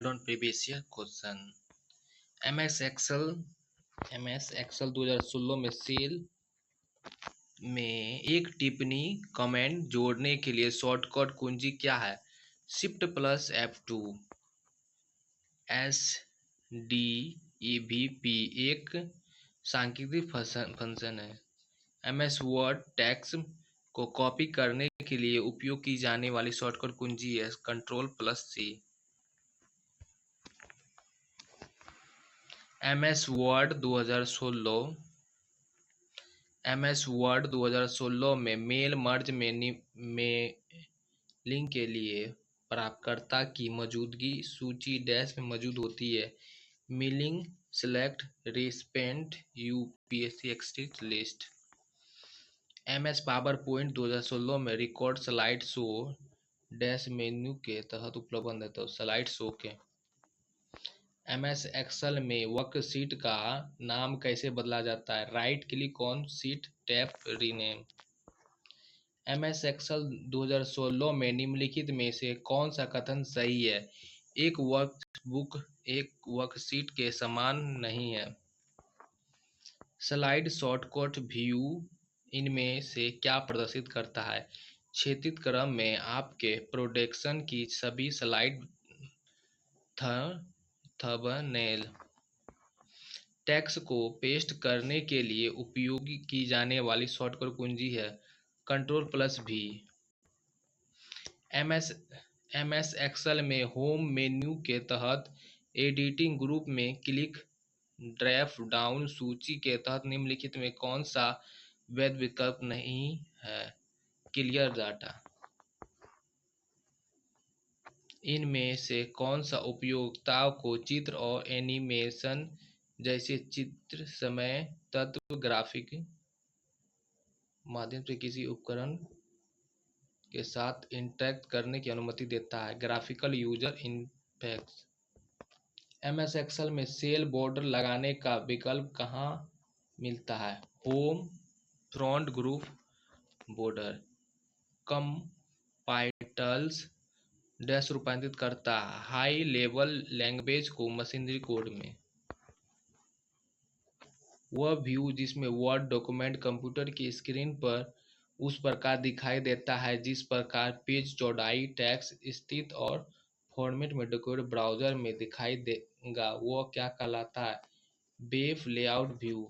on previous year question. MS Excel 2016 में cell में एक टिप्पणी कमेंट जोड़ने के लिए शॉर्टकट कुंजी क्या है? Shift plus F2। SDEVP एक सांकेतिक फंक्शन है। एमएस वर्ड टेक्स्ट को कॉपी करने के लिए उपयोग की जाने वाली शॉर्टकट कुंजी है Ctrl+C। एमएस वर्ड 2016 में मेल मर्ज मेलिंग के लिए प्राप्तकर्ता की मौजूदगी सूची डैश में मौजूद होती है। Mailing select recipient UPSC extent list. MS PowerPoint 2016 में record slide show dash menu के तहत उपलब्ध है। तो स्लाइड शो के एमएस एक्सेल में वर्कशीट का नाम कैसे बदला जाता है? Right click on sheet tab rename. MS Excel 2016 में निम्नलिखित में से कौन सा कथन सही है? एक वर्कबुक एक वर्कशीट के समान नहीं है। स्लाइड शॉर्टकट व्यू इनमें से क्या प्रदर्शित करता है? क्षैतिज क्रम में आपके प्रोडक्शन की सभी स्लाइड थंबनेल टेक्स्ट को पेस्ट करने के लिए उपयोग की जाने वाली शॉर्टकट कुंजी है Ctrl+V। एमएस एक्सेल में होम मेन्यू के तहत एडिटिंग ग्रुप में क्लिक ड्रॉप डाउन सूची के तहत निम्नलिखित में कौन सा वैध विकल्प नहीं है? Clear data. इनमें से कौन सा उपयोक्ताओं को चित्र और एनिमेशन जैसे चित्र समय तत्व ग्राफिक माध्यम से किसी उपकरण के साथ इंटरैक्ट करने की अनुमति देता है? Graphical user interface. MS Excel में सेल बॉर्डर लगाने का विकल्प कहाँ मिलता है? Home front group border. Compiles dash रूपांतरित करता है हाई लेवल लैंग्वेज को मशीनरी कोड में। वह व्यू जिसमें वर्ड डॉक्यूमेंट कंप्यूटर की स्क्रीन पर उस प्रकार दिखाई देता है जिस प्रकार पेज चौड़ाई टेक्स्ट स्थित और फॉर्मेट में डॉक्यूमेंट ब्राउज़र में दिखाई देगा, वह क्या कहलाता है? Web layout view.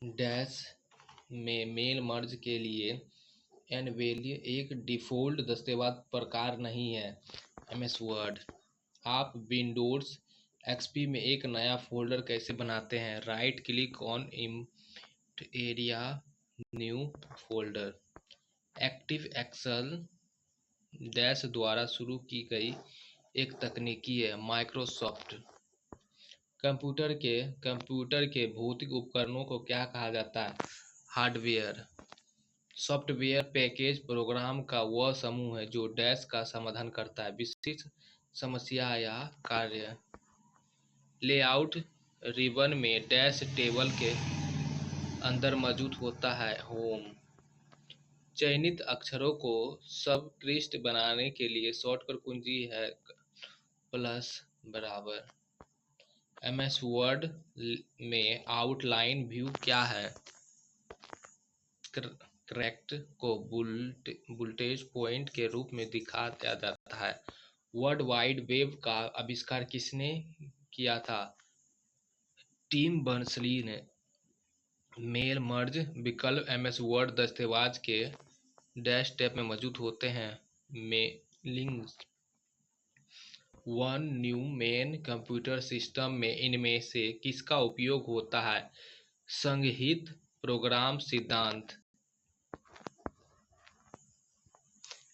डैश में मेल मर्ज के लिए एनवेलियर एक डिफ़ॉल्ट दस्तावेज प्रकार नहीं है। MS Word. आप विंडोज़ एक्सपी में एक नया फ़ोल्डर कैसे बनाते हैं? Right click on empty area new folder. Active Excel dash द्वारा शुरू की गई एक तकनीकी है माइक्रोसॉफ्ट। कंप्यूटर के भौतिक उपकरणों को क्या कहा जाता है? हार्डवेयर। सॉफ्टवेयर पैकेज प्रोग्राम का वह समूह है जो डैश का समाधान करता है विशिष्ट समस्या या कार्य। लेआउट रिबन में डैश टेबल के अंदर मौजूद होता है। होम। चयनित अक्षरों को सबस्क्रिप्ट बनाने के लिए शॉर्टकट कुंजी है प्लस बराबर। एमएस वर्ड में आउटलाइन व्यू क्या है? करेक्ट को बुलेट पॉइंट के रूप में दिखाया जाता है। वर्ल्ड वाइड वेब का आविष्कार किसने किया था? टिम बर्नर्स-ली ने। मेल मर्ज विकल्प एमएस वर्ड दस्तावेज के डैश टैब में मौजूद होते हैं। Mailings. Von Neumann computer system में इनमें से किसका उपयोग होता है? संगृहीत प्रोग्राम सिद्धांत।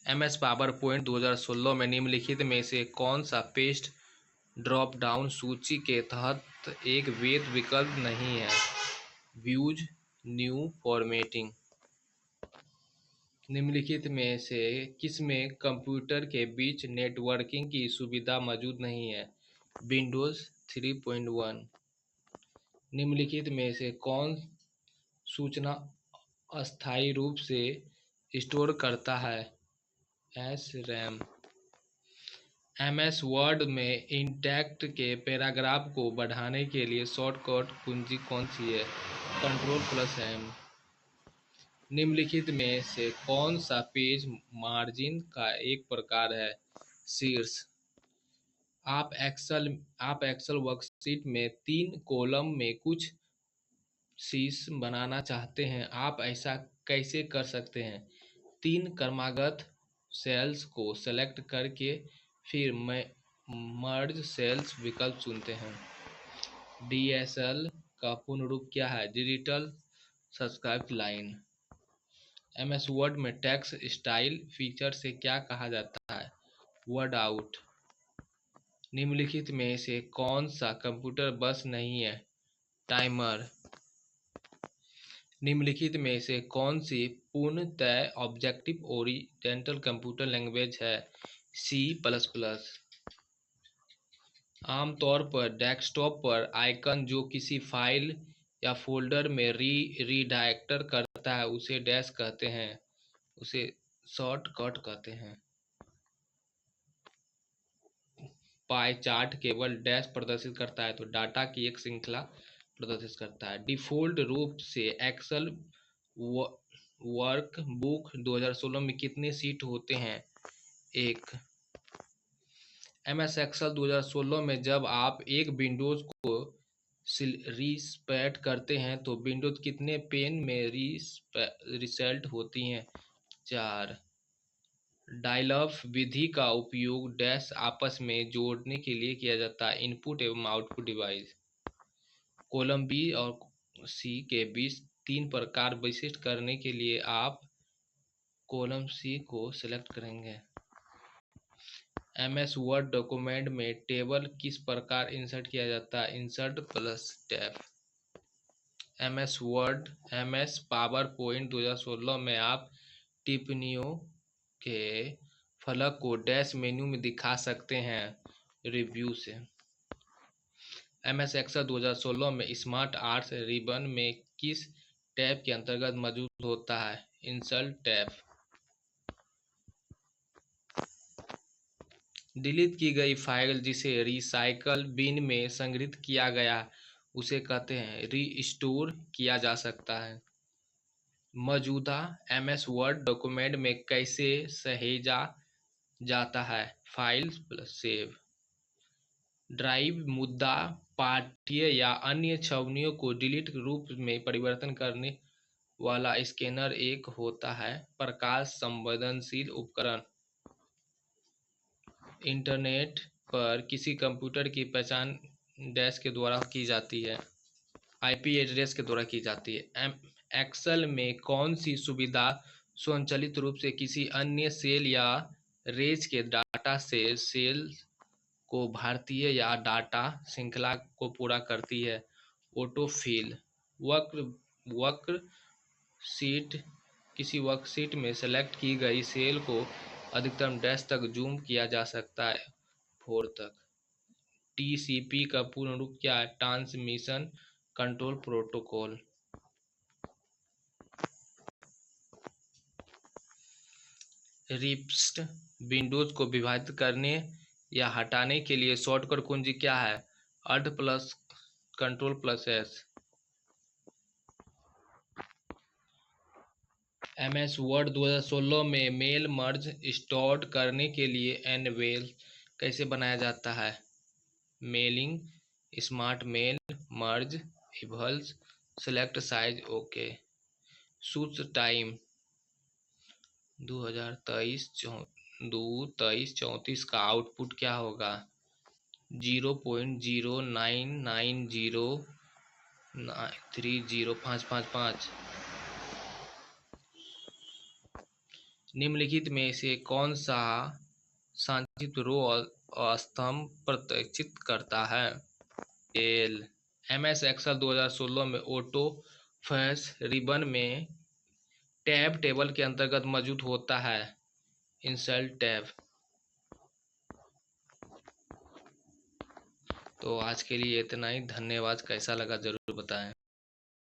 एमएस पावर पॉइंट 2016 में निम्नलिखित में से कौन सा पेस्ट ड्रॉप डाउन सूची के तहत एक वैध विकल्प नहीं है? Views new formatting. निम्नलिखित में से किसमें कंप्यूटर के बीच नेटवर्किंग की सुविधा मौजूद नहीं है? विंडोज़ 3.1। निम्नलिखित में से कौन सूचना अस्थायी रूप से स्टोर करता है। S RAM. MS वर्ड में इंटेक्ट के पैराग्राफ को बढ़ाने के लिए शॉर्टकट कुंजी कौन सी है? Ctrl+M। निम्नलिखित में से कौन सा पेज मार्जिन का एक प्रकार है? शीर्ष। आप एक्सेल वर्कशीट में 3 कॉलम में कुछ शीर्ष बनाना चाहते हैं। आप ऐसा कैसे कर सकते हैं? 3 क्रमागत सेल्स को सेलेक्ट करके फिर मर्ज सेल्स विकल्प चुनते हैं। DSL का पूर्ण रूप क्या है? Digital subscribe line. MS word में टेक्स्ट स्टाइल फीचर से क्या कहा जाता है? Word out. निम्नलिखित में से कौन सा कंप्यूटर बस नहीं है? टाइमर। निम्नलिखित में से कौन सी पूर्णतः ऑब्जेक्टिव ओरिएंटेड कंप्यूटर लैंग्वेज है? C++। आमतौर पर डेस्कटॉप पर आइकन जो किसी फाइल या फोल्डर में रीडायरेक्ट करता है उसे डैश कहते हैं, उसे शॉर्टकट कहते हैं। पाई चार्ट केवल डैश प्रदर्शित करता है तो डाटा की एक श्रृंखला प्रदर्शित करता है। डिफ़ॉल्ट रूप से एक्सेल वर्कबुक 2016 में कितने सीट होते हैं? 1। MS एक्सेल 2016 में जब आप एक विंडोज को रीसेट करते हैं तो विंडोज कितने पेन में रीसेट होती हैं? 4। डायल-अप विधि का उपयोग डैश आपस में जोड़ने के लिए किया जाता है। इनपुट एवं आउटपुट डिवाइस। कॉलम B और C के बीच 3 प्रकार विशिष्ट करने के लिए आप कॉलम C को सेलेक्ट करेंगे। MS वर्ड डॉक्यूमेंट में टेबल किस प्रकार इंसर्ट किया जाता है? Insert plus tab. MS word MS power point 2016 में आप टिप्पणियों के फलक को डैश मेन्यू में दिखा सकते हैं। रिव्यू से। MS एक्सेल 2016 में स्मार्ट आर्ट्स रिबन में किस टैब के अंतर्गत मौजूद होता है? Insert tab. डिलीट की गई फाइल जिसे रिसाइकल बिन में संग्रहित किया गया उसे कहते हैं रीस्टोर किया जा सकता है। मौजूदा MS वर्ड डॉक्यूमेंट में कैसे सहेजा जाता है? File plus save. ड्राइव मुद्दा पाठ्य या अन्य छवियों को डिलीट रूप में परिवर्तन करने वाला स्कैनर एक होता है। प्रकाश संवेदनशील उपकरण। इंटरनेट पर किसी कंप्यूटर की पहचान डैश के द्वारा की जाती है? IP एड्रेस के द्वारा की जाती है। एक्सेल में कौन सी सुविधा स्वचालित रूप से किसी अन्य सेल या रेंज के डाटा से सेल को भरती है या डाटा श्रृंखला को पूरा करती है? ऑटोफिल। वक्र शीट। किसी वर्कशीट में सेलेक्ट की गई सेल को अधिकतम डैश तक जूम किया जा सकता है, 4 तक। TCP का पूर्ण रूप क्या है? Transmission control protocol. रिप्स्ट विंडोज को विभाजित करने या हटाने के लिए शॉर्टकट कुंजी क्या है? Alt plus Ctrl+S। MS word 2016 में मेल मर्ज स्टोर करने के लिए एनवेल कैसे बनाया जाता है? मेलिंग, स्मार्ट मेल, मर्ज, इवल्स, सेलेक्ट साइज, ओके। शूट टाइम 2023-34 का आउटपुट क्या होगा? 0.0990305555। निम्नलिखित में से कौन सा संक्षिप्त रो स्तंभ प्रदर्शित करता है? एल। MS एक्सेल 2016 में ऑटो फैस रिबन में टैब टेबल के अंतर्गत मौजूद होता है। Insert tab. तो आज के लिए इतना ही। धन्यवाद। कैसा लगा जरूर बताएं।